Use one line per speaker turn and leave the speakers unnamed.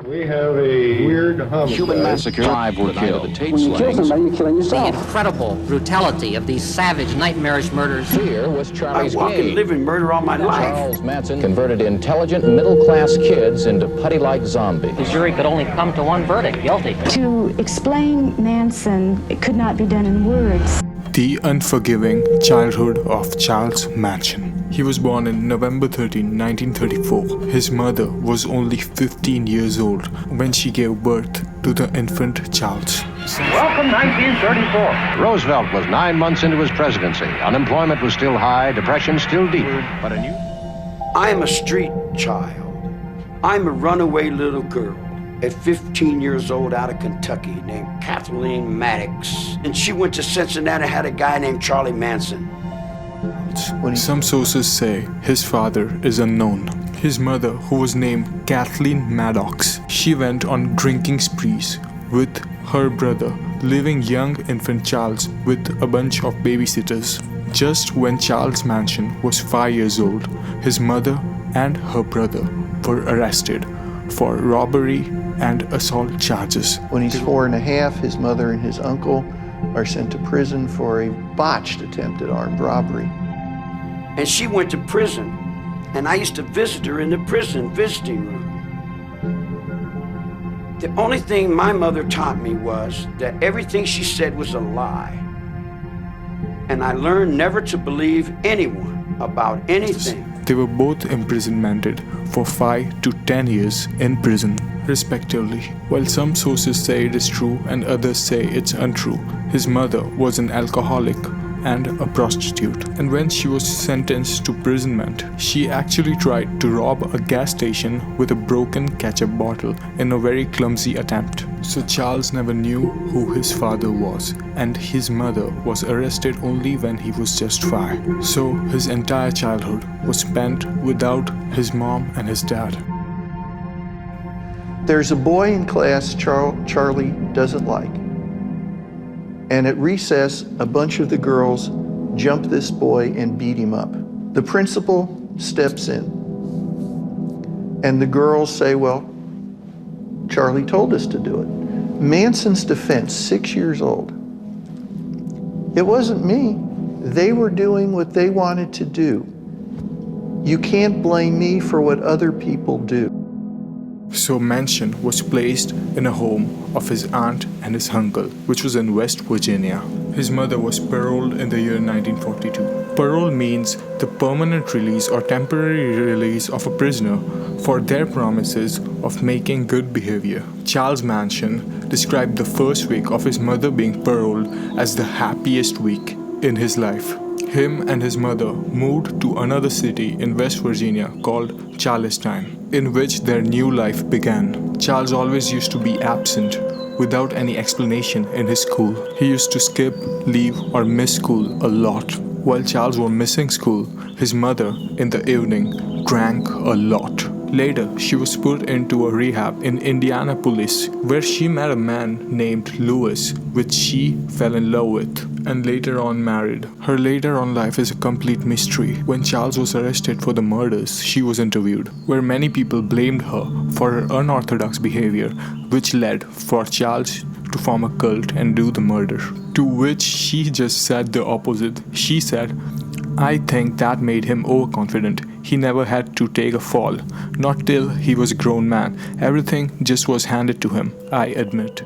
We have a weird homicide.
Human massacre. 5 were killed. The Tate
When you kill somebody, you're killing
The
yourself.
incredible brutality of these savage, nightmarish murders.
Fear was Charlie's
I walk and live in murder all my life.
Charles Manson converted intelligent, middle-class kids into putty-like zombies.
The jury could only come to one verdict, guilty.
To explain Manson, it could not be done in words.
The Unforgiving Childhood of Charles Manson. He was born on November 13, 1934. His mother was only 15 years old when she gave birth to the infant Charles.
Welcome 1934.
Roosevelt was 9 months into his presidency. Unemployment was still high, depression still deep. But a new...
I am a street child. I'm a runaway little girl at 15 years old out of Kentucky named Kathleen Maddox. And she went to Cincinnati, had a guy named Charlie Manson.
Some sources say his father is unknown. His mother, who was named Kathleen Maddox, she went on drinking sprees with her brother, leaving young infant Charles with a bunch of babysitters. Just when Charles Manson was 5 years old, his mother and her brother were arrested for robbery and assault charges.
When he's 4.5, his mother and his uncle are sent to prison for a botched attempted armed robbery.
And she went to prison, and I used to visit her in the prison visiting room. The only thing my mother taught me was that everything she said was a lie. And I learned never to believe anyone about anything.
They were both imprisonmented for 5 to 10 years in prison, respectively. While some sources say it is true and others say it's untrue, his mother was an alcoholic and a prostitute. And when she was sentenced to imprisonment, she actually tried to rob a gas station with a broken ketchup bottle in a very clumsy attempt. So Charles never knew who his father was, and his mother was arrested only when he was just 5. So his entire childhood was spent without his mom and his dad.
There's a boy in class Charlie doesn't like. And at recess, a bunch of the girls jump this boy and beat him up. The principal steps in. And the girls say, well, Charlie told us to do it. Manson's defense, 6 years old. It wasn't me. They were doing what they wanted to do. You can't blame me for what other people do.
So Manson was placed in a home of his aunt and his uncle, which was in West Virginia. His mother was paroled in the year 1942. Parole means the permanent release or temporary release of a prisoner for their promises of making good behavior. Charles Manson described the first week of his mother being paroled as the happiest week in his life. Him and his mother moved to another city in West Virginia called Charlestown, in which their new life began. Charles always used to be absent without any explanation in his school. He used to skip, leave, or miss school a lot. While Charles was missing school, his mother in the evening drank a lot. Later, she was put into a rehab in Indianapolis, where she met a man named Lewis, which she fell in love with, and later on married. Her later on life is a complete mystery. When Charles was arrested for the murders, she was interviewed, where many people blamed her for her unorthodox behavior, which led for Charles to form a cult and do the murder. To which she just said the opposite. She said, I think that made him overconfident. He never had to take a fall. Not till he was a grown man. Everything just was handed to him, I admit.